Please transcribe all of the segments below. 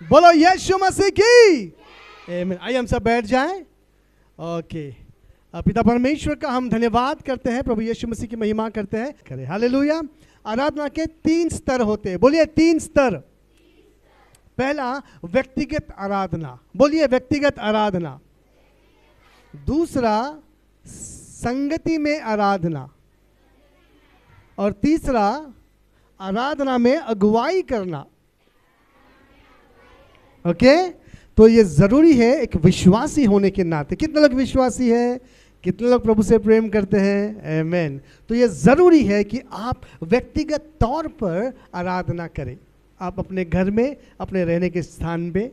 बोलो यीशु मसीह की। आमेन। आइए हम सब बैठ जाएं। ओके, पिता परमेश्वर का हम धन्यवाद करते हैं, प्रभु यीशु मसीह की महिमा करते हैं। करें हालेलुया। आराधना के 3 स्तर होते हैं। बोलिए 3 स्तर। पहला व्यक्तिगत आराधना, बोलिए व्यक्तिगत आराधना। दूसरा संगति में आराधना, और तीसरा आराधना में अगुवाई करना। ओके, तो ये जरूरी है एक विश्वासी होने के नाते। कितने लोग विश्वासी हैं? कितने लोग प्रभु से प्रेम करते हैं? आमेन। तो ये जरूरी है कि आप व्यक्तिगत तौर पर आराधना करें। आप अपने घर में, अपने रहने के स्थान पे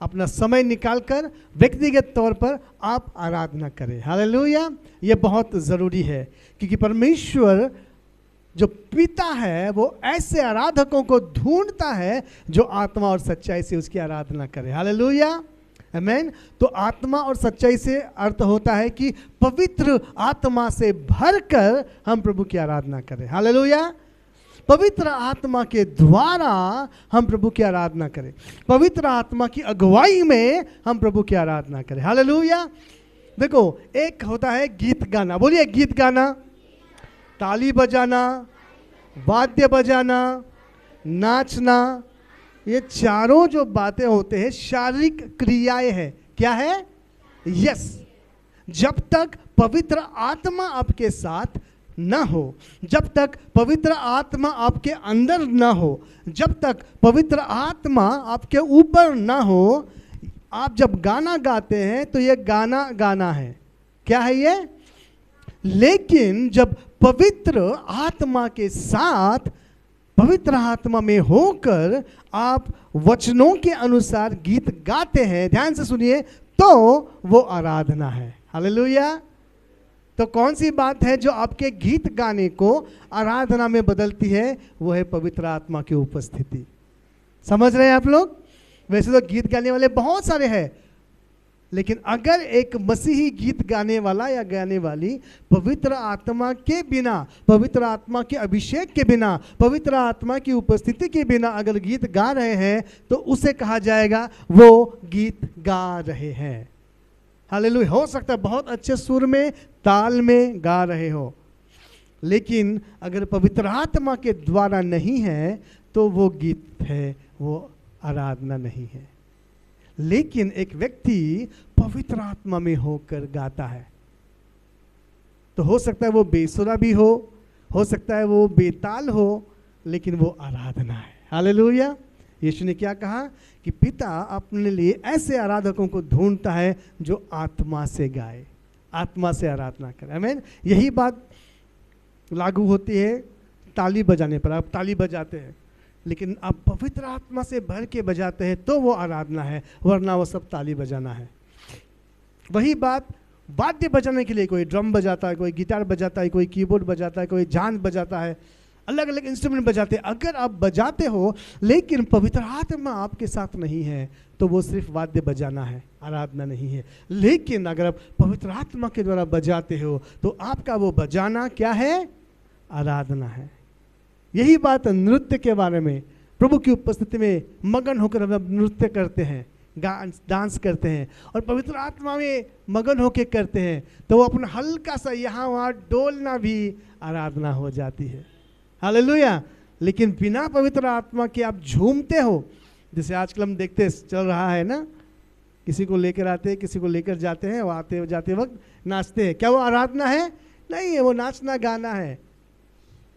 अपना समय निकालकर व्यक्तिगत तौर पर आप आराधना करें। हालेलुया। ये बहुत ज़रूरी है, क्योंकि परमेश्वर जो पिता है वो ऐसे आराधकों को ढूंढता है जो आत्मा और सच्चाई से उसकी आराधना करे। हालेलुया, आमेन। तो आत्मा और सच्चाई से अर्थ होता है कि पवित्र आत्मा से भरकर हम प्रभु की आराधना करें। हालेलुया। पवित्र आत्मा के द्वारा हम प्रभु की आराधना करें, पवित्र आत्मा की अगुवाई में हम प्रभु की आराधना करें। हालेलुया। देखो, एक होता है गीत गाना, बोलिए गीत गाना, ताली बजाना, वाद्य बजाना, नाचना, ये चारों जो बातें होते हैं शारीरिक क्रियाएं हैं। क्या है? यस। जब तक पवित्र आत्मा आपके साथ न हो, जब तक पवित्र आत्मा आपके अंदर न हो, जब तक पवित्र आत्मा आपके ऊपर न हो, आप जब गाना गाते हैं तो ये गाना गाना है। क्या है ये? लेकिन जब पवित्र आत्मा के साथ, पवित्र आत्मा में होकर आप वचनों के अनुसार गीत गाते हैं, ध्यान से सुनिए, तो वो आराधना है। हालेलुया। तो कौन सी बात है जो आपके गीत गाने को आराधना में बदलती है? वो है पवित्र आत्मा की उपस्थिति। समझ रहे हैं आप लोग? वैसे तो गीत गाने वाले बहुत सारे हैं, लेकिन अगर एक मसीही गीत गाने वाला या गाने वाली पवित्र आत्मा के बिना, पवित्र आत्मा के अभिषेक के बिना, पवित्र आत्मा की उपस्थिति के बिना अगर गीत गा रहे हैं तो उसे कहा जाएगा वो गीत गा रहे हैं। हालेलुया। हो सकता है बहुत अच्छे सुर में, ताल में गा रहे हो, लेकिन अगर पवित्र आत्मा के द्वारा नहीं है तो वो गीत है, वो आराधना नहीं है। लेकिन एक व्यक्ति पवित्र आत्मा में होकर गाता है तो हो सकता है वो बेसुरा भी हो सकता है वो बेताल हो, लेकिन वो आराधना है। हालेलुया। यीशु ने क्या कहा कि पिता अपने लिए ऐसे आराधकों को ढूंढता है जो आत्मा से गाए, आत्मा से आराधना करे। आमीन। यही बात लागू होती है ताली बजाने पर। आप ताली बजाते हैं, लेकिन आप पवित्र आत्मा से भर के बजाते हैं तो वो आराधना है, वरना वो सब ताली बजाना है। वही बात वाद्य बजाने के लिए, कोई ड्रम बजाता है, कोई गिटार बजाता है, कोई कीबोर्ड बजाता है, कोई झांझ बजाता है, अलग अलग इंस्ट्रूमेंट बजाते हैं। अगर आप बजाते हो लेकिन पवित्र आत्मा आपके साथ नहीं है तो वो सिर्फ वाद्य बजाना है, आराधना नहीं है। लेकिन अगर आप पवित्र आत्मा के द्वारा बजाते हो तो आपका वो बजाना क्या है? आराधना है। यही बात नृत्य के बारे में, प्रभु की उपस्थिति में मगन होकर हम नृत्य करते हैं, डांस करते हैं और पवित्र आत्मा में मगन होकर करते हैं तो वो अपना हल्का सा यहाँ वहाँ डोलना भी आराधना हो जाती है। हालेलुया। लेकिन बिना पवित्र आत्मा के आप झूमते हो, जैसे आजकल हम देखते चल रहा है ना, किसी को लेकर आते हैं, किसी को लेकर जाते हैं, वो आते जाते वक्त नाचते हैं। क्या वो आराधना है? नहीं है, वो नाचना गाना है।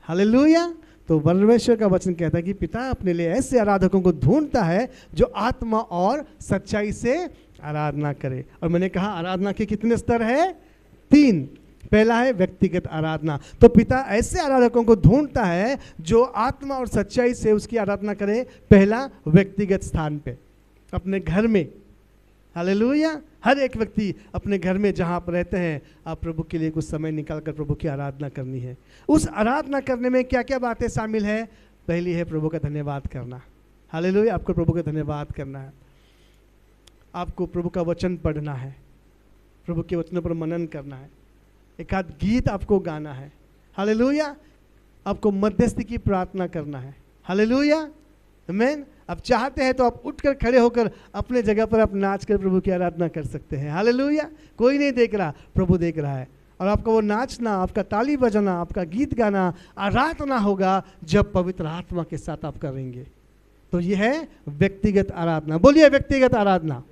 हालेलुया। तो परमेश्वर का वचन कहता है कि पिता अपने लिए ऐसे आराधकों को ढूंढता है जो आत्मा और सच्चाई से आराधना करे। और मैंने कहा आराधना के कितने स्तर है? 3। पहला है व्यक्तिगत आराधना। तो पिता ऐसे आराधकों को ढूंढता है जो आत्मा और सच्चाई से उसकी आराधना करे। पहला व्यक्तिगत स्थान पे, अपने घर में। हालेलुया। हर एक व्यक्ति अपने घर में जहाँ आप रहते हैं, आप प्रभु के लिए कुछ समय निकाल कर प्रभु की आराधना करनी है। उस आराधना करने में क्या क्या बातें शामिल है? पहली है प्रभु का धन्यवाद करना। हालेलुया। आपको प्रभु का धन्यवाद करना है, आपको प्रभु का वचन पढ़ना है, प्रभु के वचनों पर मनन करना है, एक आध गीत आपको गाना है। हालेलुया। आपको मध्यस्थी की प्रार्थना करना है। हालेलुया। आमीन। अब चाहते हैं तो आप उठकर खड़े होकर अपने जगह पर आप नाच कर प्रभु की आराधना कर सकते हैं। हालेलुया। कोई नहीं देख रहा, प्रभु देख रहा है। और आपका वो नाचना, आपका ताली बजाना, आपका गीत गाना आराधना होगा जब पवित्र आत्मा के साथ आप करेंगे। तो ये है व्यक्तिगत आराधना। बोलिए व्यक्तिगत आराधना।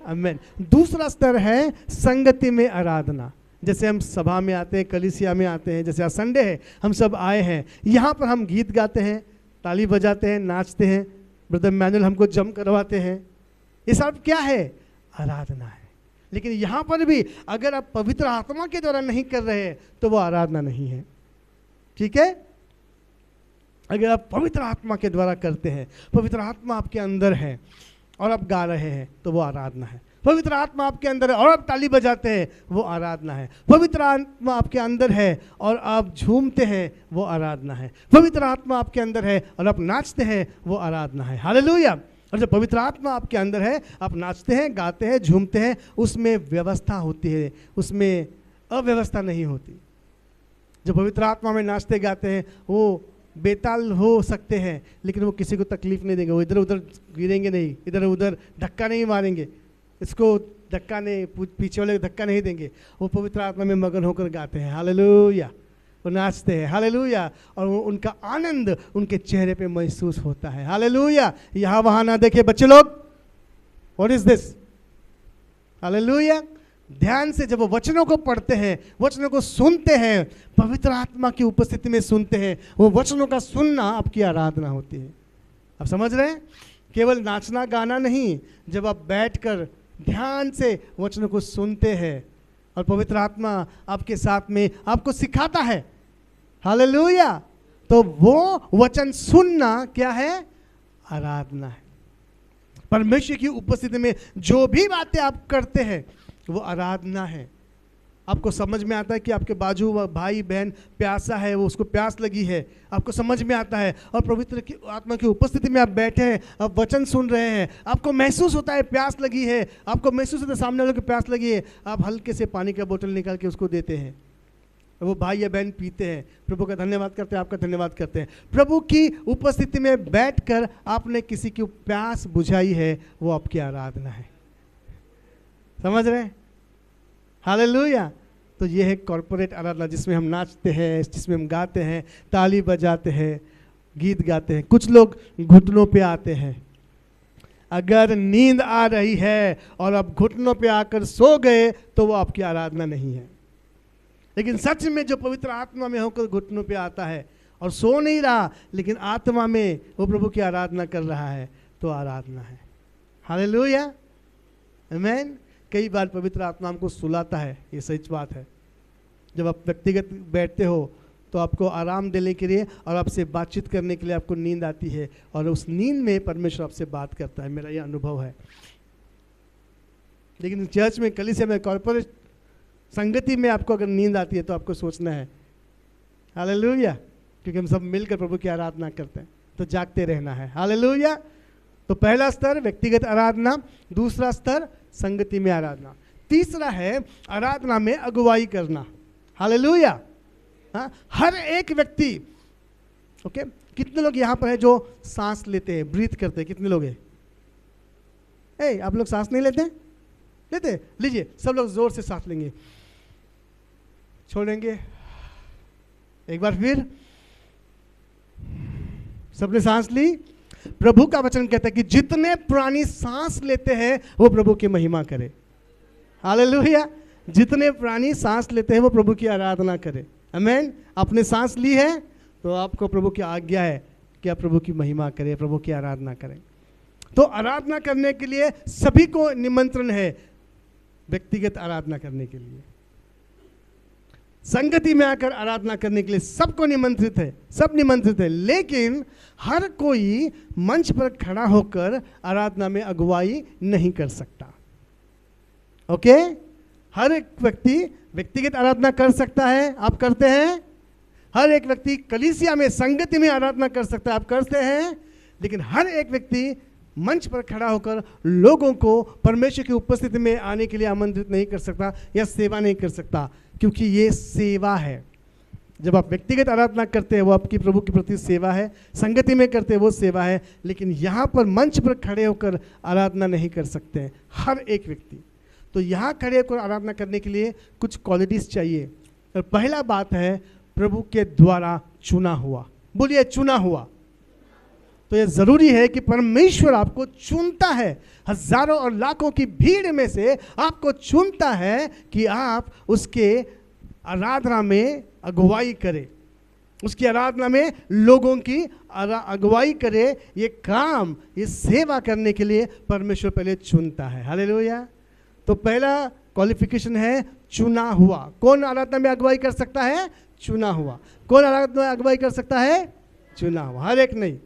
आमीन। दूसरा स्तर है संगति में आराधना। जैसे हम सभा में आते हैं, कलीसिया में आते हैं, जैसे आज संडे है, हम सब आए हैं, यहाँ पर हम गीत गाते हैं, ताली बजाते हैं, नाचते हैं, ब्रदर मैनुअल हमको जम करवाते हैं। ये सब क्या है? आराधना है। लेकिन यहाँ पर भी अगर आप पवित्र आत्मा के द्वारा नहीं कर रहे हैं तो वो आराधना नहीं है। ठीक है? अगर आप पवित्र आत्मा के द्वारा करते हैं, पवित्र आत्मा आपके अंदर है और आप गा रहे हैं तो वो आराधना है। पवित्र आत्मा आपके अंदर है और आप ताली बजाते हैं, वो आराधना है। पवित्र आत्मा आपके अंदर है और आप झूमते हैं, वो आराधना है। पवित्र आत्मा आपके अंदर है और आप नाचते हैं, वो आराधना है। हालेलुया। और जब पवित्र आत्मा आपके अंदर है, आप नाचते हैं, गाते हैं, झूमते हैं, उसमें व्यवस्था होती है, उसमें अव्यवस्था नहीं होती। जब पवित्र आत्मा में नाचते गाते हैं, वो बेताल हो सकते हैं लेकिन वो किसी को तकलीफ नहीं देंगे, वो इधर उधर गिरेंगे नहीं, इधर उधर धक्का नहीं मारेंगे, इसको धक्का नहीं, पीछे वाले धक्का नहीं देंगे। वो पवित्र आत्मा में मगन होकर गाते हैं। हालेलुया। वो नाचते हैं। हालेलुया। और उनका आनंद उनके चेहरे पे महसूस होता है। हालेलुया। यहाँ वहाँ ना देखे बच्चे लोग, व्हाट इज दिस? हालेलुया। ध्यान से जब वो वचनों को पढ़ते हैं, वचनों को सुनते हैं, पवित्र आत्मा की उपस्थिति में सुनते हैं, वो वचनों का सुनना आपकी आराधना होती है। आप समझ रहे हैं? केवल नाचना गाना नहीं, जब आप बैठकर ध्यान से वचनों को सुनते हैं और पवित्र आत्मा आपके साथ में आपको सिखाता है, हालेलुया, तो वो वचन सुनना क्या है? आराधना है। परमेश्वर की उपस्थिति में जो भी बातें आप करते हैं वो आराधना है। आपको समझ में आता है कि आपके बाजू भाई बहन प्यासा है, वो उसको प्यास लगी है, आपको समझ में आता है, और पवित्र की आत्मा की उपस्थिति में आप बैठे हैं, आप वचन सुन रहे हैं, आपको महसूस होता है प्यास लगी है, आपको महसूस होता है सामने वाले को प्यास लगी है, आप हल्के से पानी का बोतल निकाल के उसको देते हैं, वो भाई या बहन पीते हैं, प्रभु का धन्यवाद करते हैं, आपका धन्यवाद करते हैं। प्रभु की उपस्थिति में बैठकर आपने किसी की प्यास बुझाई है, वो आपकी आराधना है। समझ रहे हैं? हालेलुया। तो ये है कॉर्पोरेट आराधना, जिसमें हम नाचते हैं, जिसमें हम गाते हैं, ताली बजाते हैं, गीत गाते हैं। कुछ लोग घुटनों पे आते हैं। अगर नींद आ रही है और आप घुटनों पे आकर सो गए तो वो आपकी आराधना नहीं है। लेकिन सच में जो पवित्र आत्मा में होकर घुटनों पे आता है और सो नहीं रहा, लेकिन आत्मा में वो प्रभु की आराधना कर रहा है, तो आराधना है। हालेलुया। आमीन। कई बार पवित्र आत्मा हमको सुलाता है, ये सच बात है। जब आप व्यक्तिगत बैठते हो तो आपको आराम देने के लिए और आपसे बातचीत करने के लिए आपको नींद आती है, और उस नींद में परमेश्वर आपसे बात करता है। मेरा यह अनुभव है। लेकिन चर्च में, कलीसिया में, कॉर्पोरेट संगति में आपको अगर नींद आती है तो आपको सोचना है, हालेलुया, क्योंकि हम सब मिलकर प्रभु की आराधना करते हैं, तो जागते रहना है। हालेलुया। तो पहला स्तर व्यक्तिगत आराधना, दूसरा स्तर संगति में आराधना, तीसरा है आराधना में अगुवाई करना। हालेलुया। हाँ, हर एक व्यक्ति, ओके, कितने लोग यहाँ पर है जो सांस लेते हैं, ब्रीथ करते हैं? कितने लोग हैं? आप लोग सांस नहीं लेते? लेते? लीजिए, सब लोग जोर से सांस लेंगे, छोड़ेंगे, एक बार फिर। सबने सांस ली? प्रभु का वचन कहता है कि जितने प्राणी सांस लेते हैं वो प्रभु की महिमा करे। हालेलुया। जितने प्राणी सांस लेते हैं वो प्रभु की आराधना करे। आमीन। आपने सांस ली है तो आपको प्रभु की आज्ञा है कि आप प्रभु की महिमा करें, प्रभु की आराधना करें। तो आराधना करने के लिए सभी को निमंत्रण है, व्यक्तिगत आराधना करने के लिए, संगति में आकर आराधना करने के लिए सबको निमंत्रित है, सब निमंत्रित है। लेकिन हर कोई मंच पर खड़ा होकर आराधना में अगुवाई नहीं कर सकता। ओके? हर एक व्यक्ति व्यक्तिगत आराधना कर सकता है, आप करते हैं। हर एक व्यक्ति कलीसिया में, संगति में आराधना कर सकता है, आप करते हैं। लेकिन हर एक व्यक्ति मंच पर खड़ा होकर लोगों को परमेश्वर की उपस्थिति में आने के लिए आमंत्रित नहीं कर सकता या सेवा नहीं कर सकता, क्योंकि ये सेवा है। जब आप व्यक्तिगत आराधना करते हैं वो आपकी प्रभु के प्रति सेवा है, संगति में करते हैं वो सेवा है, लेकिन यहाँ पर मंच पर खड़े होकर आराधना नहीं कर सकते हैं हर एक व्यक्ति। तो यहाँ खड़े होकर आराधना करने के लिए कुछ क्वालिटीज चाहिए। और पहला बात है प्रभु के द्वारा चुना हुआ। बोलिए चुना हुआ। तो ये जरूरी है कि परमेश्वर आपको चुनता है, हजारों और लाखों की भीड़ में से आपको चुनता है कि आप उसके आराधना में अगुवाई करें, उसकी आराधना में लोगों की अगुवाई करे। ये काम, ये सेवा करने के लिए परमेश्वर पहले चुनता है। हालेलुया। तो पहला क्वालिफिकेशन है चुना हुआ। कौन आराधना में अगुवाई कर सकता है? चुना हुआ। कौन आराधना में अगुवाई कर सकता है? चुना हुआ। हर एक नहीं,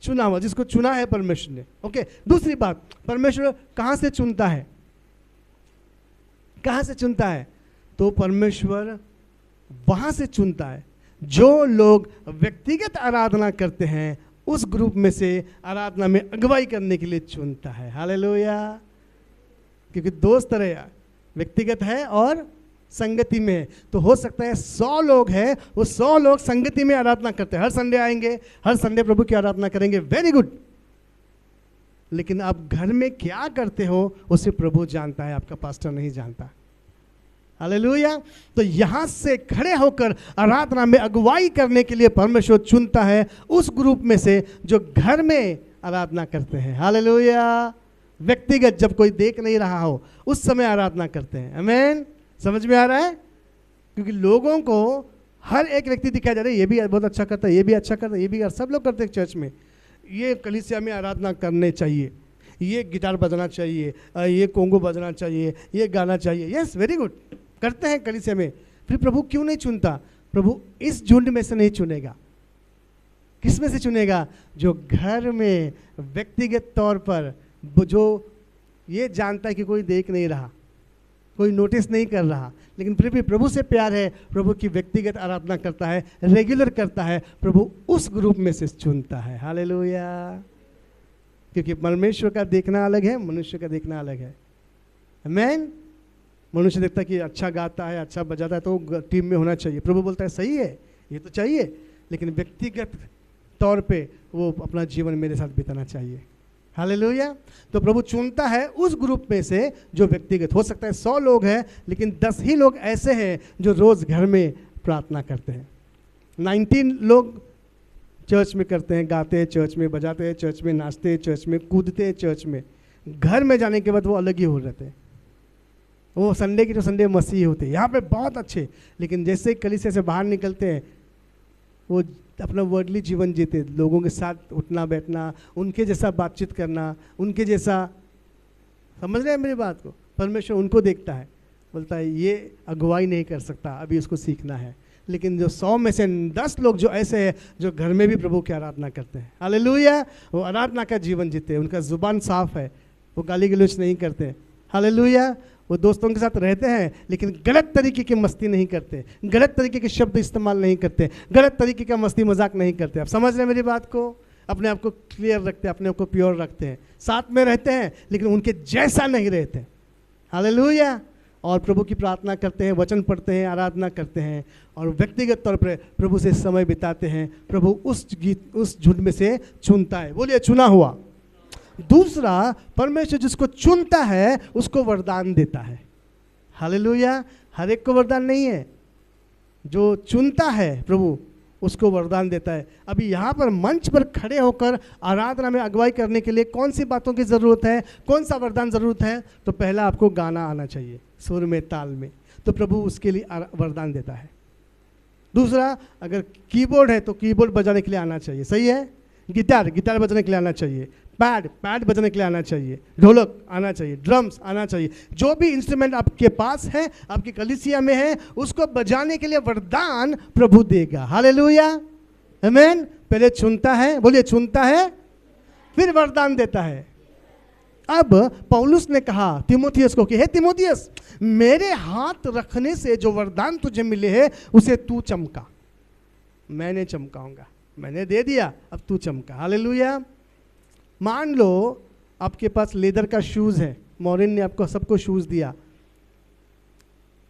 चुना हुआ, जिसको चुना है परमेश्वर ने। ओके, दूसरी बात, परमेश्वर कहाँ से चुनता है? कहाँ से चुनता है? तो परमेश्वर वहां से चुनता है जो लोग व्यक्तिगत आराधना करते हैं, उस ग्रुप में से आराधना में अगुवाई करने के लिए चुनता है। हालेलुया। क्योंकि दो तरह, व्यक्तिगत है और संगति में है। तो हो सकता है 100 लोग हैं, वो 100 लोग संगति में आराधना करते हैं, हर संडे आएंगे, हर संडे प्रभु की आराधना करेंगे, वेरी गुड। लेकिन आप घर में क्या करते हो उसे प्रभु जानता है, आपका पास्टर नहीं जानता। हालेलुया। तो यहां से खड़े होकर आराधना में अगुवाई करने के लिए परमेश्वर चुनता है उस ग्रुप में से जो घर में आराधना करते हैं। हालेलुया। व्यक्तिगत, जब कोई देख नहीं रहा हो उस समय आराधना करते हैं। आमीन। समझ में आ रहा है? क्योंकि लोगों को हर एक व्यक्ति दिखाया जा रहा है, ये भी बहुत अच्छा करता है, ये भी अच्छा करता है, ये भी सब लोग करते हैं चर्च में, ये कलीसिया में आराधना करने चाहिए, ये गिटार बजना चाहिए, ये कोंगो बजना चाहिए, ये गाना चाहिए। यस, वेरी गुड, करते हैं कलीसिया में। फिर प्रभु क्यों नहीं चुनता? प्रभु इस झुंड में से नहीं चुनेगा। किस में से चुनेगा? जो घर में व्यक्तिगत तौर पर, जो ये जानता है कि कोई देख नहीं रहा, कोई नोटिस नहीं कर रहा, लेकिन फिर भी प्रभु से प्यार है, प्रभु की व्यक्तिगत आराधना करता है, रेगुलर करता है, प्रभु उस ग्रुप में से चुनता है। हालेलुया। क्योंकि परमेश्वर का देखना अलग है, मनुष्य का देखना अलग है। आमीन। मनुष्य देखता है कि अच्छा गाता है, अच्छा बजाता है, तो टीम में होना चाहिए। प्रभु बोलता है सही है, ये तो चाहिए, लेकिन व्यक्तिगत तौर पे वो अपना जीवन मेरे साथ बिताना चाहिए। हालेलुया। तो प्रभु चुनता है उस ग्रुप में से जो व्यक्तिगत। हो सकता है 100 लोग हैं, लेकिन 10 ही लोग ऐसे हैं जो रोज़ घर में प्रार्थना करते हैं। 19 लोग चर्च में करते हैं, गाते हैं चर्च में, बजाते हैं चर्च में, नाचते हैं चर्च में, कूदते हैं चर्च में। घर में जाने के बाद वो अलग ही हो जाते हैं। वो संडे की तो संडे मसीह होते हैं, यहाँ पे बहुत अच्छे, लेकिन जैसे ही कलीसिया से बाहर निकलते हैं वो अपना वर्डली जीवन जीते, लोगों के साथ उठना बैठना, उनके जैसा बातचीत करना, उनके जैसा। समझ रहे हैं मेरी बात को? परमेश्वर उनको देखता है, बोलता है ये अगुवाई नहीं कर सकता, अभी उसको सीखना है। लेकिन जो 100 में से 10 लोग जो ऐसे हैं जो घर में भी प्रभु की आराधना करते हैं, हालेलुया, वो आराधना का जीवन जीते हैं, उनका जुबान साफ है, वो गाली गलौज नहीं करते, हालेलुया। वो दोस्तों के साथ रहते हैं लेकिन गलत तरीके की मस्ती नहीं करते, गलत तरीके के शब्द इस्तेमाल नहीं करते, गलत तरीके का मस्ती मजाक नहीं करते। आप समझ रहे हैं मेरी बात को? अपने आप को क्लियर रखते हैं, अपने आप को प्योर रखते हैं, साथ में रहते हैं लेकिन उनके जैसा नहीं रहते। हालेलुया। और प्रभु की प्रार्थना करते हैं, वचन पढ़ते हैं, आराधना करते हैं और व्यक्तिगत तौर पर प्रभु से समय बिताते हैं। प्रभु उस झुंड में से चुनता है। बोलिए चुना हुआ। दूसरा, परमेश्वर जिसको चुनता है उसको वरदान देता है। हालेलुया। हर एक को वरदान नहीं है, जो चुनता है प्रभु उसको वरदान देता है। अभी यहाँ पर मंच पर खड़े होकर आराधना में अगुवाई करने के लिए कौन सी बातों की ज़रूरत है, कौन सा वरदान ज़रूरत है? तो पहला आपको गाना आना चाहिए, सुर में, ताल में, तो प्रभु उसके लिए वरदान देता है। दूसरा, अगर कीबोर्ड है तो कीबोर्ड बजाने के लिए आना चाहिए, सही है। गिटार बजाने के लिए आना चाहिए, पैड बजाने के लिए आना चाहिए, ढोलक आना चाहिए, ड्रम्स आना चाहिए। जो भी इंस्ट्रूमेंट आपके पास है, आपकी कलीसिया में है, उसको बजाने के लिए वरदान प्रभु देगा। हालेलुया। आमीन। पहले चुनता है, बोलिए चुनता है, फिर वरदान देता है। अब पौलुस ने कहा तीमुथियुस को कि हे तीमुथियुस, मेरे हाथ रखने से जो वरदान तुझे मिले हैं उसे तू चमका। मैंने चमकाऊंगा, मैंने दे दिया, अब तू चमका। हालेलुया। मान लो आपके पास लेदर का शूज़ है, मॉरिन ने आपको सबको शूज़ दिया,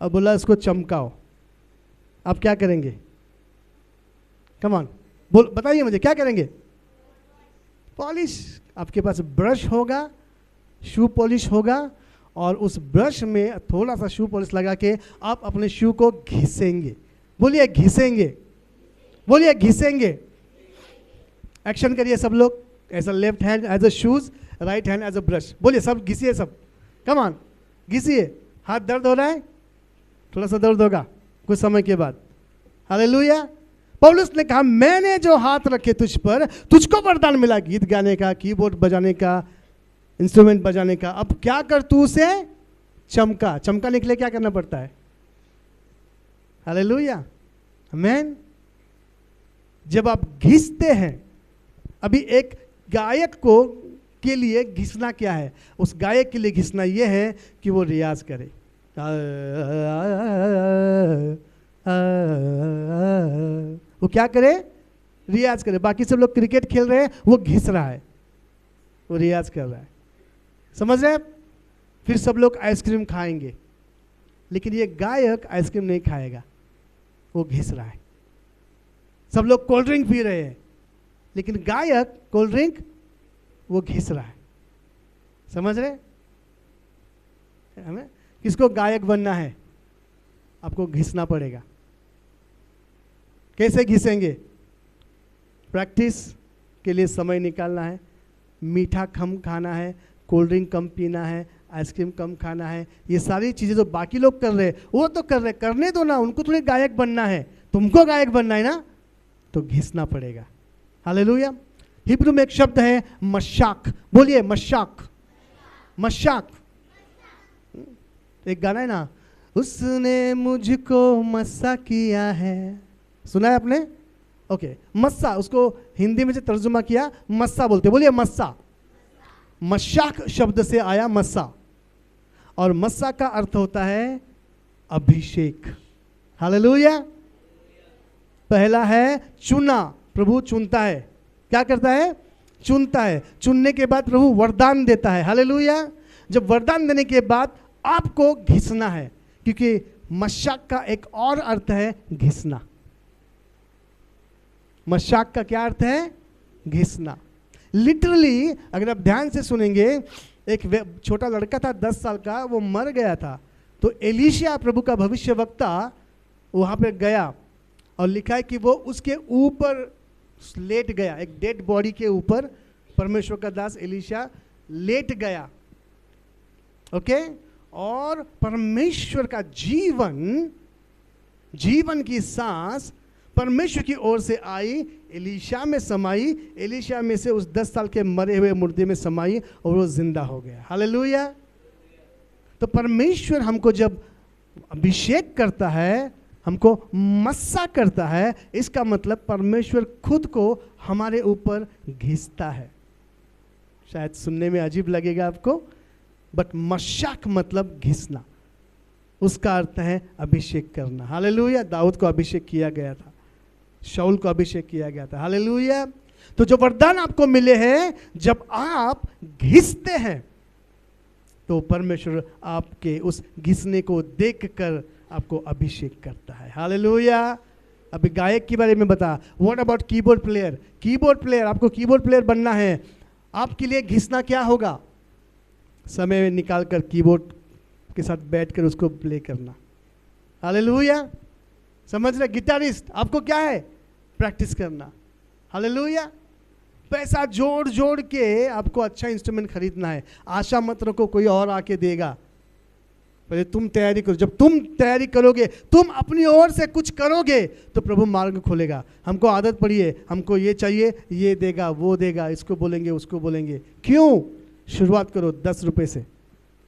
अब बोला इसको चमकाओ, आप क्या करेंगे? कम ऑन, बोल बताइए मुझे, क्या करेंगे? पॉलिश। आपके पास ब्रश होगा, शू पॉलिश होगा, और उस ब्रश में थोड़ा सा शू पॉलिश लगा के आप अपने शू को घिसेंगे। बोलिए घिसेंगे, बोलिए घिसेंगे। एक्शन करिए सब लोग। As a left hand as a shoes, right hand as a brush. बोलिए सब घिसिए, सब कम ऑन घिसिए। हाथ दर्द हो रहा है? थोड़ा सा दर्द होगा कुछ समय के बाद। हालेलुया। पौलुस ने कहा मैंने जो हाथ रखे तुझ पर, तुझको वरदान मिला गीत गाने का, कीबोर्ड बजाने का, इंस्ट्रूमेंट बजाने का। अब क्या कर तू उसे चमका। चमकाने के लिए क्या करना पड़ता है? हालेलुया, आमीन। जब आप घिसते हैं, अभी एक गायक को के लिए घिसना क्या है? उस गायक के लिए घिसना यह है कि वो रियाज करे। वो क्या करे? रियाज करे। बाकी सब लोग क्रिकेट खेल रहे हैं, वो घिस रहा है, वो रियाज कर रहा है। समझ रहे हैं? फिर सब लोग आइसक्रीम खाएंगे, लेकिन ये गायक आइसक्रीम नहीं खाएगा, वो घिस रहा है। सब लोग कोल्ड ड्रिंक पी रहे हैं, लेकिन गायक कोल्ड ड्रिंक वो घिस रहा है। समझ रहे? हमें किसको गायक बनना है? आपको घिसना पड़ेगा। कैसे घिसेंगे? प्रैक्टिस के लिए समय निकालना है, मीठा कम खाना है, कोल्ड ड्रिंक कम पीना है, आइसक्रीम कम खाना है। ये सारी चीज़ें जो बाकी लोग कर रहे हैं वो तो कर रहे, करने दो ना, उनको थोड़ी गायक बनना है, तुमको गायक बनना है ना, तो घिसना पड़ेगा। हालेलुया। हिब्रू में एक शब्द है मशाक। बोलिए मशाक, मशाक। एक गाना है ना, उसने मुझको मस्सा किया है, सुना है आपने? ओके, मस्सा, उसको हिंदी में जो तर्जुमा किया मस्सा बोलते। बोलिए मस्सा। मशाक शब्द से आया मस्सा, और मस्सा का अर्थ होता है अभिषेक। हालेलुया। पहला है चुना, प्रभु चुनता है। क्या करता है? चुनता है। चुनने के बाद प्रभु वरदान देता है। हालेलुया। जब वरदान देने के बाद आपको घिसना है, क्योंकि मशाक का एक और अर्थ है घिसना। मशाक का क्या अर्थ है? घिसना। लिटरली अगर आप ध्यान से सुनेंगे, एक छोटा लड़का था 10 साल का, वो मर गया था। तो एलीशा प्रभु का भविष्यवक्ता वहाँ पे गया, और लिखा है कि वो उसके ऊपर लेट गया, एक डेड बॉडी के ऊपर परमेश्वर का दास एलीशा लेट गया। ओके, और परमेश्वर का जीवन, जीवन की सांस परमेश्वर की ओर से आई, एलीशा में समाई, एलीशा में से उस 10 साल के मरे हुए मुर्दे में समाई, और वो जिंदा हो गया। हालेलुया। तो परमेश्वर हमको जब अभिषेक करता है, हमको मस्सा करता है, इसका मतलब परमेश्वर खुद को हमारे ऊपर घिसता है। शायद सुनने में अजीब लगेगा आपको, बट मशाक मतलब घिसना, उसका अर्थ है अभिषेक करना। हालेलुया। दाऊद को अभिषेक किया गया था, शाऊल को अभिषेक किया गया था। हालेलुया। तो जो वरदान आपको मिले हैं, जब आप घिसते हैं तो परमेश्वर आपके उस घिसने को देखकर आपको अभिषेक करता है। हालेलुया। अभी गायक के बारे में बता, what about keyboard player? Keyboard player, आपको कीबोर्ड प्लेयर बनना है, आपके लिए घिसना क्या होगा? समय निकाल कर कीबोर्ड के साथ बैठकर उसको प्ले करना। हालेलुया। समझ रहे? गिटारिस्ट, आपको क्या है? प्रैक्टिस करना। हालेलुया। पैसा जोड़ जोड़ के आपको अच्छा इंस्ट्रूमेंट खरीदना है। आशा मत रखो कोई और आके देगा, पहले तुम तैयारी करो। जब तुम तैयारी करोगे, तुम अपनी ओर से कुछ करोगे, तो प्रभु मार्ग खोलेगा। हमको आदत पड़ी है, हमको ये चाहिए, ये देगा, वो देगा, इसको बोलेंगे, उसको बोलेंगे। क्यों? शुरुआत करो 10 रुपये से।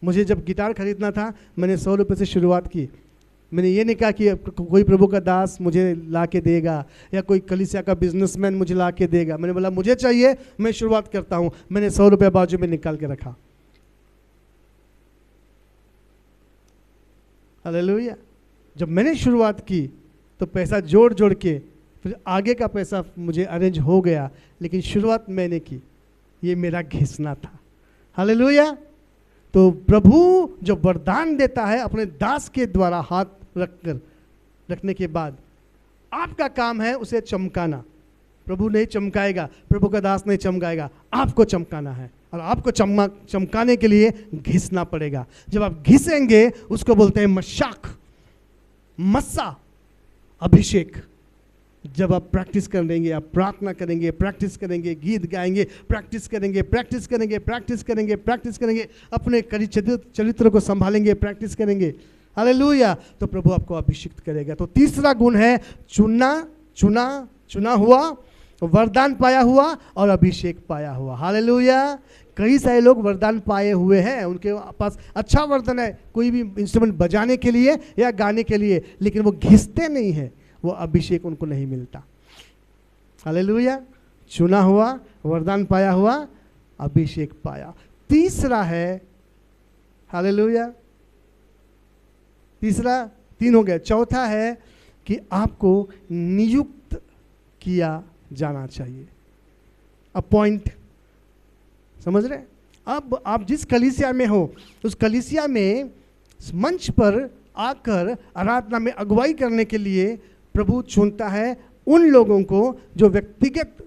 मुझे जब गिटार खरीदना था, मैंने 100 रुपये से शुरुआत की। मैंने ये नहीं कहा कि कोई प्रभु का दास मुझे ला के देगा, या कोई कलीसिया का बिजनेसमैन मुझे ला के देगा। मैंने बोला मुझे चाहिए, मैं शुरुआत करता हूँ। मैंने 100 रुपये बाजू में निकाल के रखा। हालेलुया। जब मैंने शुरुआत की तो पैसा जोड़ जोड़ के फिर आगे का पैसा मुझे अरेंज हो गया, लेकिन शुरुआत मैंने की। ये मेरा घिसना था। हालेलुया। तो प्रभु जो वरदान देता है अपने दास के द्वारा हाथ रखने के बाद, आपका काम है उसे चमकाना। प्रभु नहीं चमकाएगा, प्रभु का दास नहीं चमकाएगा, आपको चमकाना है। और आपको चमकाने के लिए घिसना पड़ेगा। जब आप घिसेंगे उसको बोलते हैं मशाक, मस्सा, अभिषेक। जब आप प्रैक्टिस करेंगे, आप प्रार्थना करेंगे, प्रैक्टिस करेंगे, गीत गाएंगे, प्रैक्टिस करेंगे, प्रैक्टिस करेंगे, प्रैक्टिस करेंगे, प्रैक्टिस करेंगे, अपने चरित्र को संभालेंगे, प्रैक्टिस करेंगे, हालेलुया, तो प्रभु आपको अभिषेक करेगा। तो तीसरा गुण है चुना हुआ, वरदान पाया हुआ और अभिषेक पाया हुआ। हालेलुया। कई सारे लोग वरदान पाए हुए हैं, उनके पास अच्छा वरदान है कोई भी इंस्ट्रूमेंट बजाने के लिए या गाने के लिए, लेकिन वो घिसते नहीं है, वो अभिषेक उनको नहीं मिलता। हालेलुया। चुना हुआ, वरदान पाया हुआ, अभिषेक पाया। तीसरा है, हालेलुया, तीसरा 3 हो गया। चौथा है कि आपको नियुक्त किया जाना चाहिए, अपॉइंट। समझ रहे? अब आप जिस कलीसिया में हो, उस कलीसिया में मंच पर आकर आराधना में अगुवाई करने के लिए प्रभु चुनता है उन लोगों को जो व्यक्तिगत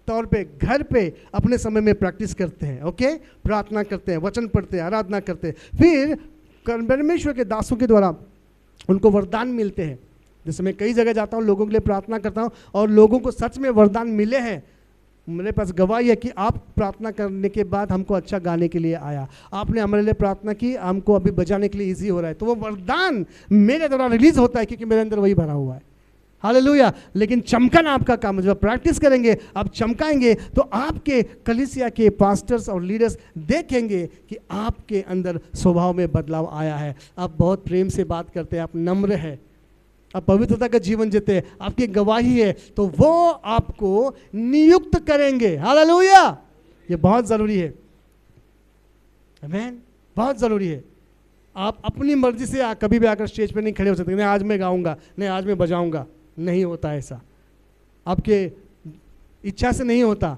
तौर पे घर पे अपने समय में प्रैक्टिस करते हैं, ओके, प्रार्थना करते हैं, वचन पढ़ते हैं, आराधना करते हैं। फिर परमेश्वर के दासों के द्वारा उनको वरदान मिलते हैं। जैसे मैं कई जगह जाता हूँ, लोगों के लिए प्रार्थना करता हूँ और लोगों को सच में वरदान मिले हैं। मेरे पास गवाही है कि आप प्रार्थना करने के बाद हमको अच्छा गाने के लिए आया, आपने हमारे लिए प्रार्थना की, हमको अभी बजाने के लिए इजी हो रहा है। तो वो वरदान मेरे द्वारा रिलीज होता है क्योंकि मेरे अंदर वही भरा हुआ है। हालेलुया। लेकिन चमकना आपका काम है। जब प्रैक्टिस करेंगे, आप चमकाएंगे, तो आपके कलीसिया के पास्टर्स और लीडर्स देखेंगे कि आपके अंदर स्वभाव में बदलाव आया है। आप बहुत प्रेम से बात करते हैं, आप नम्र है, आप पवित्रता का जीवन जीते हैं, आपकी गवाही है, तो वो आपको नियुक्त करेंगे। हालेलुया। ये बहुत ज़रूरी है, आमीन, बहुत ज़रूरी है। आप अपनी मर्जी से कभी भी आकर स्टेज पे नहीं खड़े हो सकते, नहीं आज मैं गाऊंगा, नहीं आज मैं बजाऊंगा, नहीं होता ऐसा। आपके इच्छा से नहीं होता।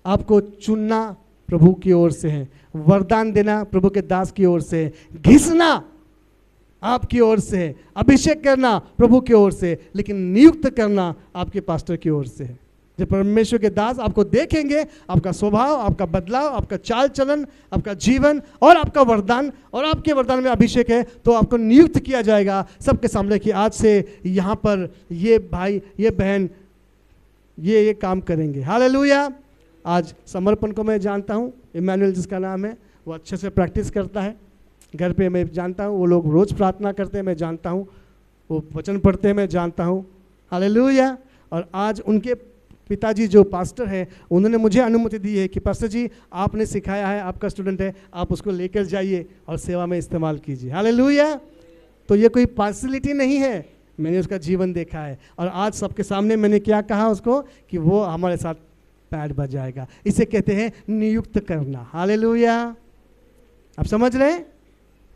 आपको चुनना प्रभु की ओर से है, वरदान देना प्रभु के दास की ओर से है, घिसना आपकी ओर से है, अभिषेक करना प्रभु की ओर से, लेकिन नियुक्त करना आपके पास्टर की ओर से है। जब परमेश्वर के दास आपको देखेंगे, आपका स्वभाव, आपका बदलाव, आपका चाल चलन, आपका जीवन और आपका वरदान, और आपके वरदान में अभिषेक है, तो आपको नियुक्त किया जाएगा सबके सामने कि आज से यहाँ पर ये भाई, ये बहन ये काम करेंगे। हालेलुया। आज समर्पण को मैं जानता हूँ, इमैनुअल जिसका नाम है, वो अच्छे से प्रैक्टिस करता है। घर पे मैं जानता हूँ वो लोग रोज़ प्रार्थना करते हैं, मैं जानता हूँ वो वचन पढ़ते हैं, मैं जानता हूँ। हालेलुया। और आज उनके पिताजी जो पास्टर हैं, उन्होंने मुझे अनुमति दी है कि पास्टर जी आपने सिखाया है, आपका स्टूडेंट है, आप उसको लेकर जाइए और सेवा में इस्तेमाल कीजिए। हालेलुया। तो ये कोई पार्शलिटी नहीं है, मैंने उसका जीवन देखा है। और आज सबके सामने मैंने क्या कहा उसको कि वो हमारे साथ पैड बजाएगा। इसे कहते हैं नियुक्त करना। हालेलुया। आप समझ रहे हैं?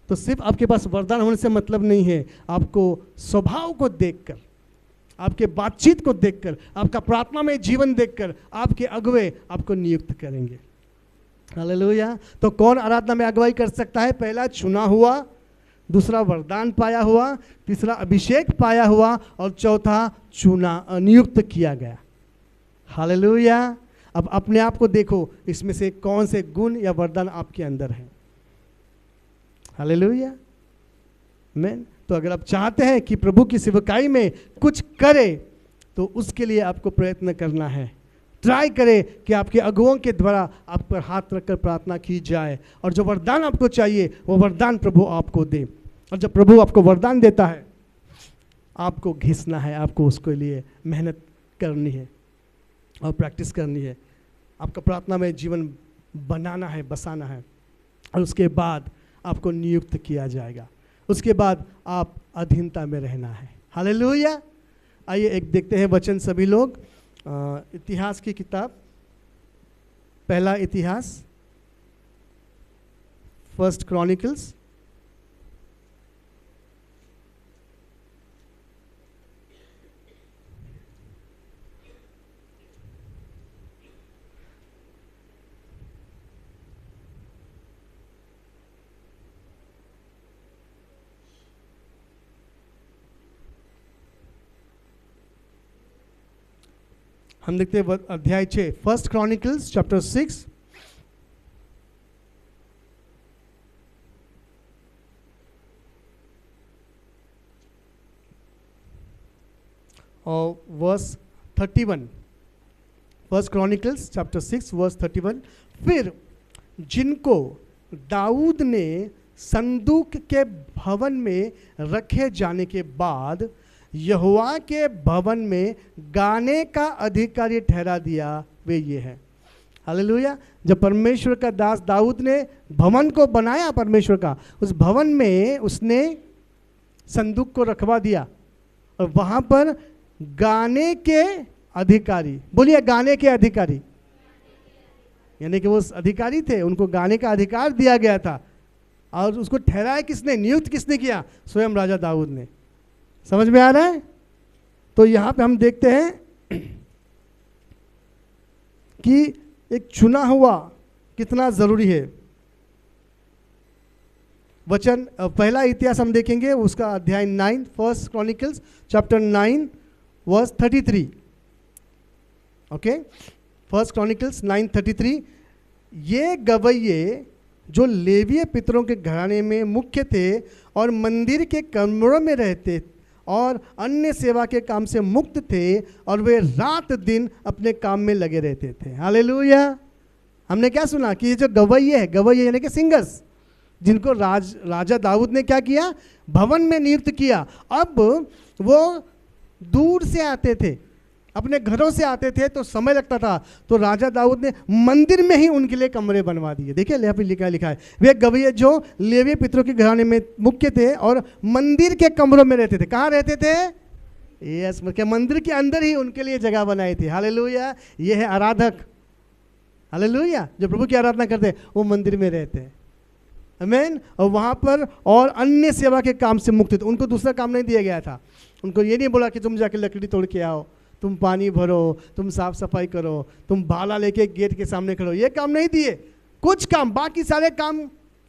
तो सिर्फ आपके पास वरदान होने से मतलब नहीं है, आपको स्वभाव को देखकर, आपके बातचीत को देखकर, आपका प्रार्थना में जीवन देखकर आपके अगुवे आपको नियुक्त करेंगे। हालेलुया। तो कौन आराधना में अगुवाई कर सकता है? पहला चुना हुआ, दूसरा वरदान पाया हुआ, तीसरा अभिषेक पाया हुआ और चौथा नियुक्त किया गया। हालेलुया। अब अपने आप को देखो, इसमें से कौन से गुण या वरदान आपके अंदर है। हालेलुया। आमीन। तो अगर आप चाहते हैं कि प्रभु की सेवकाई में कुछ करे, तो उसके लिए आपको प्रयत्न करना है। ट्राई करें कि आपके अगुओं के द्वारा आप पर हाथ रखकर प्रार्थना की जाए, और जो वरदान आपको चाहिए वो वरदान प्रभु आपको दे। और जब प्रभु आपको वरदान देता है, आपको घिसना है, आपको उसके लिए मेहनत करनी है और प्रैक्टिस करनी है। आपका प्रार्थना में जीवन बनाना है, बसाना है, और उसके बाद आपको नियुक्त किया जाएगा। उसके बाद आप अधीनता में रहना है। हालेलुया। आइए एक देखते हैं वचन सभी लोग, इतिहास की किताब, पहला इतिहास, फर्स्ट क्रॉनिकल्स, हम देखते हैं अध्याय 6, फर्स्ट क्रॉनिकल्स चैप्टर 6 और verse 31। First chronicles chapter 6 verse 31। फिर जिनको दाऊद ने संदूक के भवन में रखे जाने के बाद यहोवा के भवन में गाने का अधिकारी ठहरा दिया, वे ये हैं। हालेलुया। जब परमेश्वर का दास दाऊद ने भवन को बनाया परमेश्वर का, उस भवन में उसने संदूक को रखवा दिया और वहाँ पर गाने के अधिकारी, बोलिए गाने के अधिकारी, यानी कि वो अधिकारी थे, उनको गाने का अधिकार दिया गया था। और उसको ठहराया किसने, नियुक्त किसने किया? स्वयं राजा दाऊद ने। समझ में आ रहा है? तो यहाँ पे हम देखते हैं कि एक चुना हुआ कितना जरूरी है। वचन पहला इतिहास हम देखेंगे, उसका अध्याय 9, first chronicles chapter 9 verse 33। Okay, first chronicles 9:33। ये गवैये जो लेवीय पितरों के घराने में मुख्य थे और मंदिर के कमरों में रहते और अन्य सेवा के काम से मुक्त थे, और वे रात दिन अपने काम में लगे रहते थे। हालेलुया। हमने क्या सुना कि ये जो गवैये है, गवैये यानी कि सिंगर्स, जिनको राजा दाऊद ने क्या किया, भवन में नियुक्त किया। अब वो दूर से आते थे, अपने घरों से आते थे, तो समय लगता था, तो राजा दाऊद ने मंदिर में ही उनके लिए कमरे बनवा दिए। देखिए यहाँ पे लिखा है वे गवैये जो लेवी पितरों के घराने में मुख्य थे और मंदिर के कमरों में रहते थे। कहाँ रहते थे? यस, मंदिर के अंदर ही उनके लिए जगह बनाई थी। हालेलुया। ये है आराधक। हालेलुया। जो प्रभु की आराधना करते हैं वो मंदिर में रहते हैं। आमीन। और वहाँ पर और अन्य सेवा के काम से मुक्त थे। उनको दूसरा काम नहीं दिया गया था। उनको ये नहीं बोला कि तुम जाके लकड़ी तोड़ के आओ, तुम पानी भरो, तुम साफ सफाई करो, तुम भाला लेके गेट के सामने खड़ो, ये काम नहीं दिए। कुछ काम, बाकी सारे काम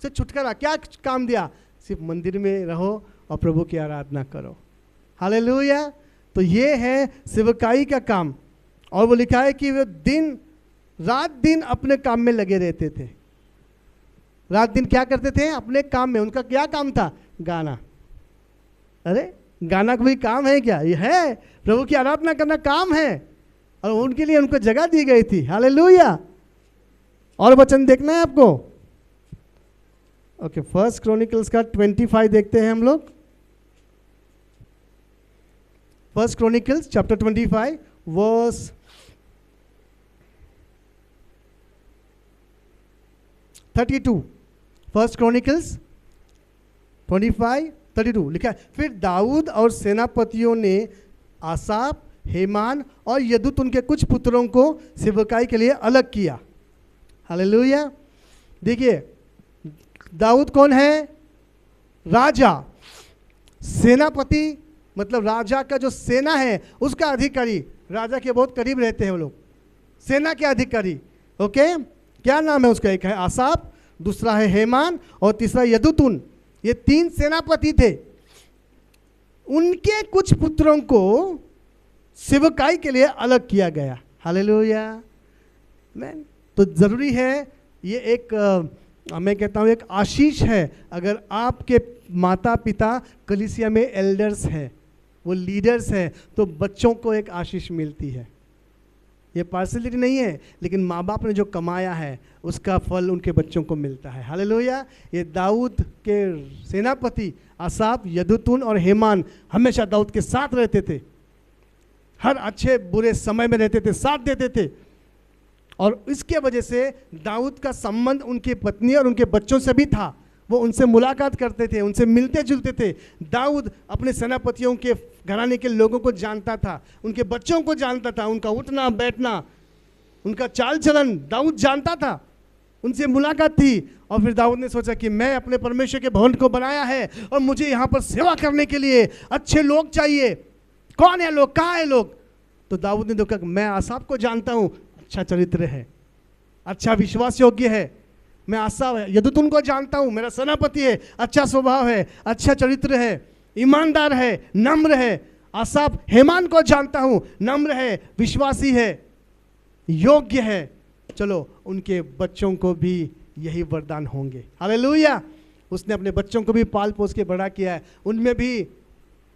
से छुटकारा। क्या काम दिया? सिर्फ मंदिर में रहो और प्रभु की आराधना करो। हालेलुया। तो ये है सेवकाई का काम। और वो लिखा है कि वे दिन रात दिन अपने काम में लगे रहते थे। रात दिन क्या करते थे? अपने काम में। उनका क्या काम था? गाना। अरे गाना कोई काम है क्या? ये है, प्रभु की आराधना करना काम है, और उनके लिए उनको जगह दी गई थी। हालेलुया। और वचन देखना है आपको। ओके, फर्स्ट क्रॉनिकल्स का 25 देखते हैं हम लोग। First chronicles chapter 25 verse 32। First chronicles 25:32 लिखा है, फिर दाऊद और सेनापतियों ने आसाप, हेमान और यदूतुन के कुछ पुत्रों को सेवकाई के लिए अलग किया। हालेलुया। देखिए, दाऊद कौन है? राजा। सेनापति मतलब राजा का जो सेना है उसका अधिकारी, राजा के बहुत करीब रहते हैं वो लोग, सेना के अधिकारी। ओके, क्या नाम है उसका? एक है आसाप, दूसरा है हेमान और तीसरा यदूतुन। ये 3 सेनापति थे। उनके कुछ पुत्रों को सेवकाई के लिए अलग किया गया। हालेलुया। मैन, तो जरूरी है, ये एक मैं कहता हूँ एक आशीष है। अगर आपके माता पिता कलीसिया में एल्डर्स हैं, वो लीडर्स हैं, तो बच्चों को एक आशीष मिलती है। ये पार्सलिटी नहीं है, लेकिन माँ बाप ने जो कमाया है उसका फल उनके बच्चों को मिलता है। हालेलुया। ये दाऊद के सेनापति आसाप, यदूतुन और हेमान हमेशा दाऊद के साथ रहते थे, हर अच्छे बुरे समय में रहते थे, साथ देते थे। और इसके वजह से दाऊद का संबंध उनकी पत्नी और उनके बच्चों से भी था। वो उनसे मुलाकात करते थे, उनसे मिलते जुलते थे। दाऊद अपने सेनापतियों के घराने के लोगों को जानता था, उनके बच्चों को जानता था, उनका उठना बैठना, उनका चाल चलन दाऊद जानता था। उनसे मुलाकात थी। और फिर दाऊद ने सोचा कि मैं अपने परमेश्वर के भवन को बनाया है और मुझे यहाँ पर सेवा करने के लिए अच्छे लोग चाहिए। कौन है लोग? कहाँ है लोग? तो दाऊद ने देखा, मैं आसाप को जानता हूँ, अच्छा चरित्र है, अच्छा विश्वास योग्य है। मैं आसाप यदूतुन को जानता हूँ, मेरा सेनापति है, अच्छा स्वभाव है, अच्छा चरित्र है, ईमानदार है, नम्र है। आसाफ हेमान को जानता हूं, नम्र है, विश्वासी है, योग्य है, चलो उनके बच्चों को भी यही वरदान होंगे। हालेलुया। उसने अपने बच्चों को भी पाल पोस के बड़ा किया है, उनमें भी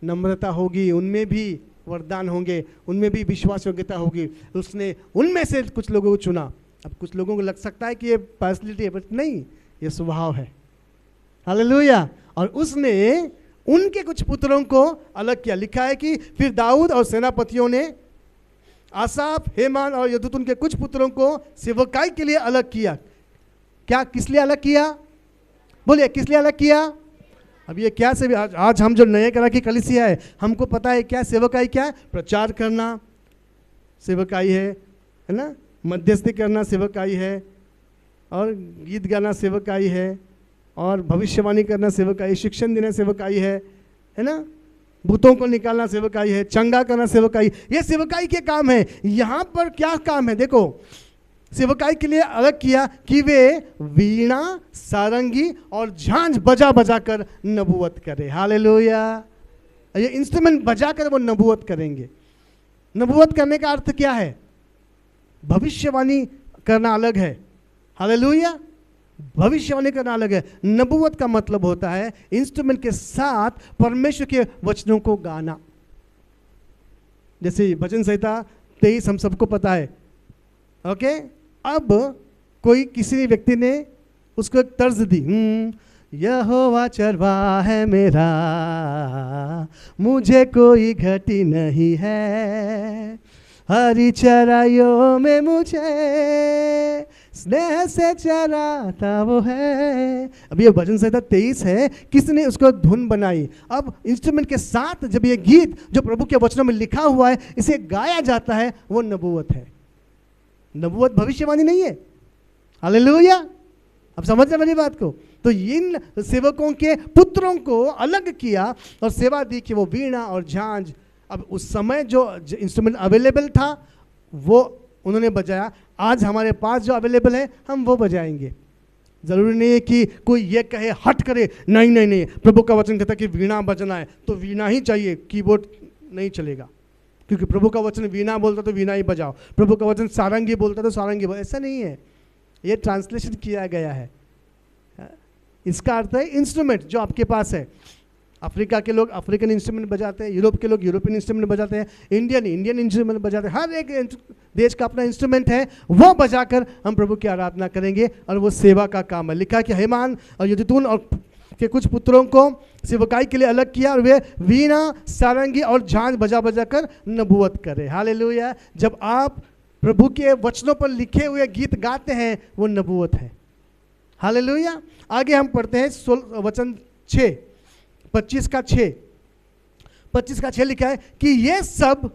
नम्रता होगी, उनमें भी वरदान होंगे, उनमें भी विश्वास योग्यता होगी। उसने उनमें से कुछ लोगों को चुना। अब कुछ लोगों को लग सकता है कि ये पर्सनैलिटी है, बट नहीं, ये स्वभाव है। हालेलुया। और उसने उनके कुछ पुत्रों को अलग किया। लिखा है कि फिर दाऊद और सेनापतियों ने आसाफ, हेमान और यदूतून के कुछ पुत्रों को सेवकाई के लिए अलग किया। क्या, किस लिए अलग किया? बोलिए, किस लिए अलग किया? अब ये क्या से आज हम जो नए तरह की कलीसिया है, हमको पता है क्या सेवकाई क्या है? प्रचार करना सेवकाई है ना, मध्यस्थी करना सेवकाई है, और गीत गाना सेवकाई है, और भविष्यवाणी करना सेवकाई, शिक्षण देना सेवकाई है ना, भूतों को निकालना सेवकाई है, चंगा करना सेवकाई। ये सेवकाई के काम है। यहाँ पर क्या काम है? देखो, सेवकाई के लिए अलग किया कि वे वीणा, सारंगी और झांझ बजा बजा कर नबूवत करे। हालेलुया। ये इंस्ट्रूमेंट बजा कर वो नबूवत करेंगे। नबूवत करने का अर्थ क्या है? भविष्यवाणी करना अलग है। हालेलुया। भविष्यवाणी करना अलग है। नबूवत का मतलब होता है इंस्ट्रूमेंट के साथ परमेश्वर के वचनों को गाना। जैसे भजन संहिता 23 हम सबको पता है। ओके। अब कोई किसी व्यक्ति ने उसको एक तर्ज दी, यहोवा चरवाहा है मेरा, मुझे कोई घटी नहीं है, हरी चराइयों में मुझे स्नेह से चराता वो है। अब ये भजन संहिता 23 है, किसने उसको धुन बनाई। अब इंस्ट्रूमेंट के साथ जब ये गीत जो प्रभु के वचनों में लिखा हुआ है इसे गाया जाता है, वो नबूवत है। नबूवत भविष्यवाणी नहीं है। हालेलुया। अब समझ रहे मेरी बात को? तो इन सेवकों के पुत्रों को अलग किया और सेवा दी कि वो वीणा और झांझ, अब उस समय जो इंस्ट्रूमेंट अवेलेबल था वो उन्होंने बजाया। आज हमारे पास जो अवेलेबल है हम वो बजाएंगे। जरूरी नहीं है कि कोई ये कहे, हट करे, नहीं नहीं नहीं, प्रभु का वचन कहता है कि वीणा बजना है तो वीणा ही चाहिए, कीबोर्ड नहीं चलेगा। क्योंकि प्रभु का वचन वीणा बोलता तो वीणा ही बजाओ, प्रभु का वचन सारंगी बोलता तो सारंगी बोलो। ऐसा नहीं है, ये ट्रांसलेशन किया गया है। इसका अर्थ है इंस्ट्रूमेंट जो आपके पास है। अफ्रीका के लोग अफ्रीकन इंस्ट्रूमेंट बजाते हैं, यूरोप के लोग यूरोपियन इंस्ट्रूमेंट बजाते हैं, इंडियन इंस्ट्रूमेंट बजाते हैं। हर एक देश का अपना इंस्ट्रूमेंट है, वो बजाकर हम प्रभु की आराधना करेंगे और वो सेवा का काम है। लिखा कि हेमान और यदूतून और के कुछ पुत्रों को सेवकाई के लिए अलग किया और वे वीणा, सारंगी और झांझ बजा बजा कर नबूवत करे। हालेलुया। जब आप प्रभु के वचनों पर लिखे हुए गीत गाते हैं वो नबूवत है। हालेलुया। आगे हम पढ़ते हैं वचन 6, 25 का 6 लिखा है कि ये सब,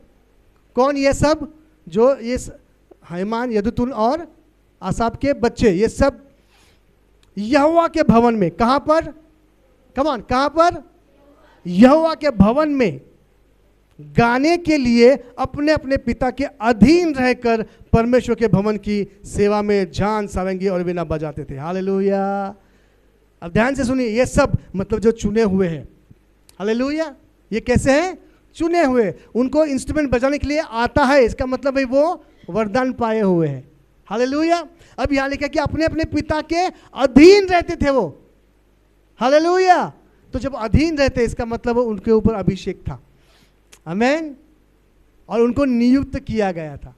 कौन ये सब? जो ये हेमान, यदूतून और आसाफ के बच्चे, ये सब यहोवा के भवन में, कहां पर? कमान, कहां पर? यहोवा के भवन में गाने के लिए अपने अपने पिता के अधीन रहकर परमेश्वर के भवन की सेवा में झांझ, सारंगी और वीणा बजाते थे। हालेलुया। अब ध्यान से सुनिए, ये सब मतलब जो चुने हुए हैं। हालेलुया। ये कैसे हैं? चुने हुए। उनको इंस्ट्रूमेंट बजाने के लिए आता है, इसका मतलब है वो वरदान पाए हुए हैं। हालेलुया। अब यहाँ लिखा कि अपने अपने पिता के अधीन रहते थे वो। हालेलुया। तो जब अधीन रहते इसका मतलब उनके ऊपर अभिषेक था। आमीन। और उनको नियुक्त किया गया था।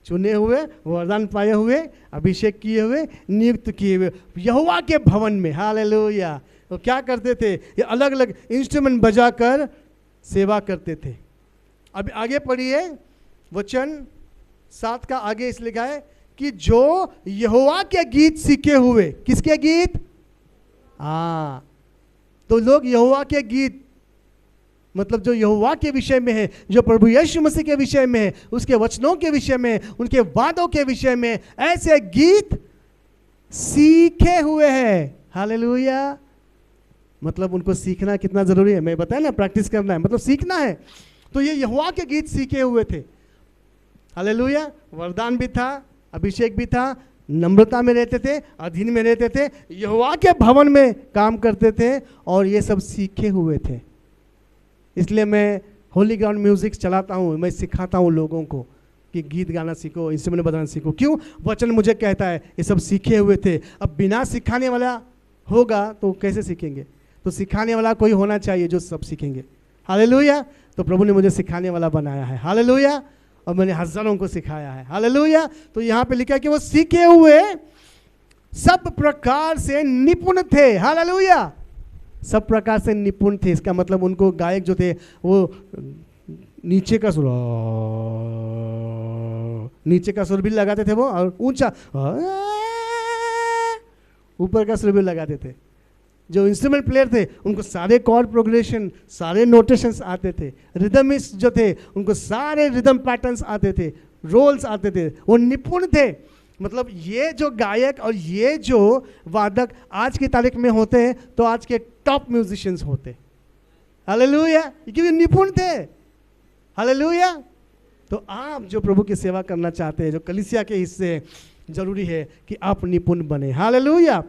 चुने हुए, वरदान पाए हुए, अभिषेक किए हुए, नियुक्त किए हुए यहोवा के भवन में। हालेलुया। तो क्या करते थे? ये अलग अलग इंस्ट्रूमेंट बजाकर सेवा करते थे। अब आगे पढ़िए वचन 7 का आगे इस लिखा है कि जो यहोवा के गीत सीखे हुए, किसके गीत? तो लोग यहोवा के गीत मतलब जो यहोवा के विषय में है, जो प्रभु यीशु मसीह के विषय में है, उसके वचनों के विषय में, उनके वादों के विषय में ऐसे गीत सीखे हुए हैं। हालेलुया। मतलब उनको सीखना कितना जरूरी है, मैं बताया ना, प्रैक्टिस करना है, मतलब सीखना है। तो ये यहोवा के गीत सीखे हुए थे। हालेलुया। वरदान भी था, अभिषेक भी था, नम्रता में रहते थे, अधीन में रहते थे, यहोवा के भवन में काम करते थे और ये सब सीखे हुए थे। इसलिए मैं होली ग्राउंड म्यूजिक चलाता हूँ, मैं सिखाता हूँ लोगों को कि गीत गाना सीखो, इंस्ट्रूमेंट बजाना सीखो। क्यों? वचन मुझे कहता है ये सब सीखे हुए थे। अब बिना सिखाने वाला होगा तो कैसे सीखेंगे? तो सिखाने वाला कोई होना चाहिए जो सब सीखेंगे। हालेलुया। तो प्रभु ने मुझे सिखाने वाला बनाया है। हालेलुया। और मैंने हजारों को सिखाया है। हालेलुया। तो यहाँ पे लिखा है कि वो सीखे हुए सब प्रकार से निपुण थे। हालेलुया। सब प्रकार से निपुण थे, इसका मतलब उनको गायक जो थे वो नीचे का सुर भी लगाते थे वो, और ऊंचा ऊपर का सुर भी लगाते थे। जो इंस्ट्रूमेंट प्लेयर थे उनको सारे कॉर्ड प्रोग्रेशन, सारे नोटेशंस आते थे। रिदमिस्ट जो थे उनको सारे रिदम पैटर्न्स आते थे, रोल्स आते थे, वो निपुण थे। मतलब ये जो गायक और ये जो वादक आज की तारीख में होते हैं तो आज के टॉप म्यूजिशियंस होते। हालेलुया। क्योंकि निपुण थे। हालेलुया। तो आप जो प्रभु की सेवा करना चाहते हैं, जो कलीसिया के हिस्से हैं, जरूरी है कि आप निपुण बने। हालेलुया।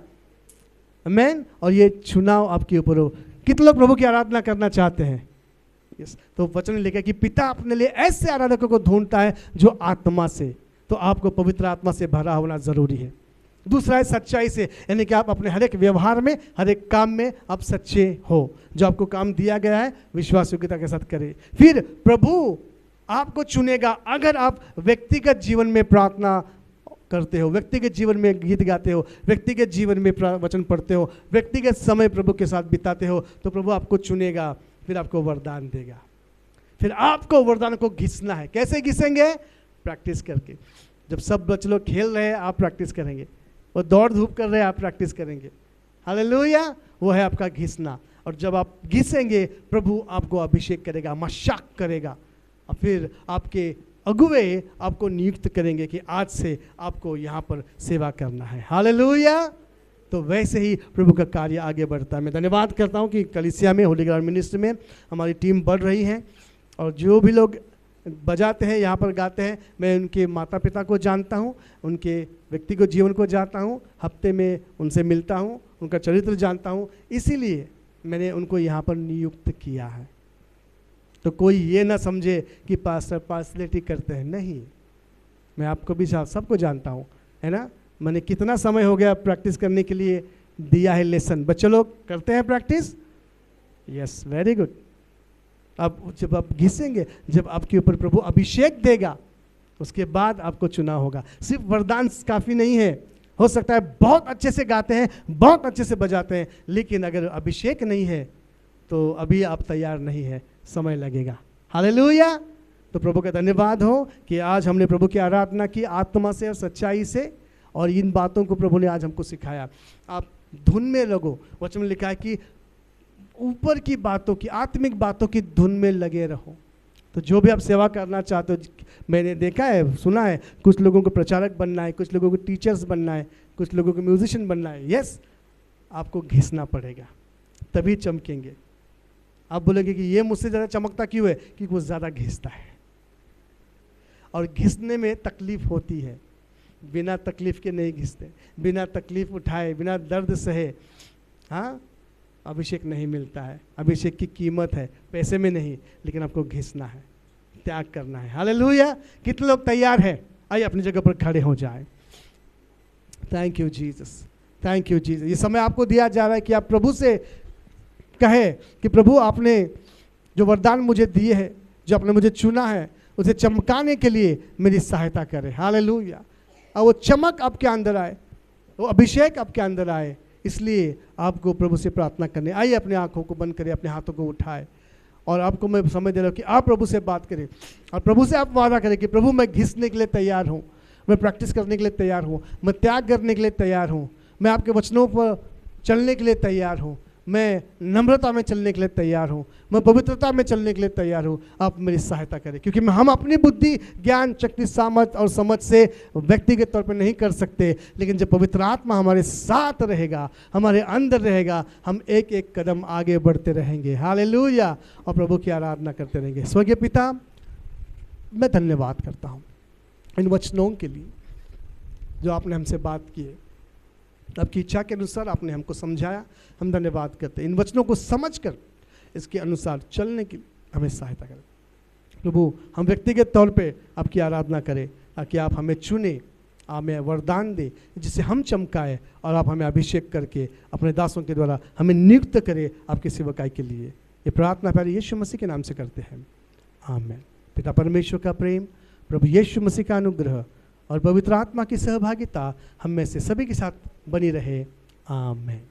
आमीन। और ये चुनाव आपके ऊपर हो। कितने लोग प्रभु की आराधना करना चाहते हैं? यस। तो वचन लिखा कि पिता अपने लिए ऐसे आराधकों को ढूंढता है जो आत्मा से, तो आपको पवित्र आत्मा से भरा होना जरूरी है। दूसरा है सच्चाई से, यानी कि आप अपने हर एक व्यवहार में, हर एक काम में आप सच्चे हो। जो आपको काम दिया गया है विश्वास योग्यता के साथ करें। फिर प्रभु आपको चुनेगा अगर आप व्यक्तिगत जीवन में प्रार्थना करते हो, व्यक्तिगत जीवन में गीत गाते हो, व्यक्तिगत जीवन में वचन पढ़ते हो, व्यक्तिगत समय प्रभु के साथ बिताते हो, तो प्रभु आपको चुनेगा, फिर आपको वरदान देगा। फिर आपको वरदान को घिसना है। कैसे घिसेंगे? प्रैक्टिस करके। जब सब बच्चे लोग खेल रहे हैं आप प्रैक्टिस करेंगे, वो दौड़ धूप कर रहे हैं आप प्रैक्टिस करेंगे। हालेलुया। वो है आपका घिसना। और जब आप घिसेंगे प्रभु आपको अभिषेक करेगा, मशाक करेगा, और फिर आपके अगुवे आपको नियुक्त करेंगे कि आज से आपको यहाँ पर सेवा करना है। हालेलुया। तो वैसे ही प्रभु का कार्य आगे बढ़ता है। मैं धन्यवाद करता हूँ कि कलीसिया में, होली ग्राउंड मिनिस्ट्री में हमारी टीम बढ़ रही है, और जो भी लोग बजाते हैं, यहाँ पर गाते हैं, मैं उनके माता पिता को जानता हूँ, उनके व्यक्तिगत जीवन को जानता हूँ, हफ्ते में उनसे मिलता हूँ, उनका चरित्र जानता हूँ, इसीलिए मैंने उनको यहाँ पर नियुक्त किया है। तो कोई ये ना समझे कि पास्टर पार्सलिटी करते हैं, नहीं, मैं आपको भी सबको जानता हूँ, है ना। मैंने कितना समय हो गया प्रैक्टिस करने के लिए दिया है लेसन। बच्चे लोग करते हैं प्रैक्टिस? Yes, very good. अब जब आप घिसेंगे, जब आपके ऊपर प्रभु अभिषेक देगा, उसके बाद आपको चुना होगा। सिर्फ वरदान काफ़ी नहीं है। हो सकता है बहुत अच्छे से गाते हैं, बहुत अच्छे से बजाते हैं, लेकिन अगर अभिषेक नहीं है तो अभी आप तैयार नहीं है, समय लगेगा। हालेलुया। तो प्रभु का धन्यवाद हो कि आज हमने प्रभु की आराधना की आत्मा से और सच्चाई से, और इन बातों को प्रभु ने आज हमको सिखाया। आप धुन में लगो। वचन में लिखा है कि ऊपर की बातों की, आत्मिक बातों की धुन में लगे रहो। तो जो भी आप सेवा करना चाहते हो, मैंने देखा है, सुना है, कुछ लोगों को प्रचारक बनना है, कुछ लोगों को टीचर्स बनना है, कुछ लोगों को म्यूजिशियन बनना है। यस, आपको घिसना पड़ेगा, तभी चमकेंगे। आप बोलेंगे कि ये मुझसे ज़्यादा चमकता क्यों है? कि वो ज़्यादा घिसता है, और घिसने में तकलीफ होती है। बिना तकलीफ के नहीं घिसते, बिना तकलीफ उठाए, बिना दर्द सहे, हाँ, अभिषेक नहीं मिलता है। अभिषेक की कीमत है पैसे में नहीं, लेकिन आपको घिसना है, त्याग करना है। हालेलुया। कितने लोग तैयार हैं? आइए अपनी जगह पर खड़े हो जाएं। Thank you Jesus, thank you Jesus. ये समय आपको दिया जा रहा है कि आप प्रभु से कहे कि प्रभु आपने जो वरदान मुझे दिए हैं, जो आपने मुझे चुना है, उसे चमकाने के लिए मेरी सहायता करें। हालेलुया। और वो चमक आपके अंदर आए, वो अभिषेक आपके अंदर आए, इसलिए आपको प्रभु से प्रार्थना करने। आइए अपने आंखों को बंद करें, अपने हाथों को उठाए, और आपको मैं समझ दे रहा हूँ कि आप प्रभु से बात करें, और प्रभु से आप वादा करें कि प्रभु मैं घिसने के लिए तैयार हूँ, मैं प्रैक्टिस करने के लिए तैयार हूँ, मैं त्याग करने के लिए तैयार हूँ, मैं आपके वचनों पर चलने के लिए तैयार हूँ, मैं नम्रता में चलने के लिए तैयार हूँ, मैं पवित्रता में चलने के लिए तैयार हूँ। आप मेरी सहायता करें, क्योंकि हम अपनी बुद्धि, ज्ञान, शक्ति, सामर्थ और समझ से व्यक्तिगत तौर पर नहीं कर सकते, लेकिन जब पवित्र आत्मा हमारे साथ रहेगा, हमारे अंदर रहेगा, हम एक एक कदम आगे बढ़ते रहेंगे। हालेलुया। और प्रभु की आराधना करते रहेंगे। स्वर्गीय पिता, मैं धन्यवाद करता हूँ इन वचनों के लिए जो आपने हमसे बात की है। आपकी इच्छा के अनुसार आपने हमको समझाया, हम धन्यवाद करते हैं। इन वचनों को समझकर इसके अनुसार चलने के लिए हमें सहायता करें। प्रभु हम व्यक्तिगत तौर पे आपकी आराधना करें, ताकि आप हमें चुने, हमें वरदान दे जिससे हम चमकाए, और आप हमें अभिषेक करके अपने दासों के द्वारा हमें नियुक्त करें आपकी सेवकाई के लिए। ये प्रार्थना प्यारे यीशु मसीह के नाम से करते हैं, आमीन। पिता परमेश्वर का प्रेम, प्रभु यीशु मसीह का अनुग्रह और पवित्र आत्मा की सहभागिता हम में से सभी के साथ बनी रहे, आमीन।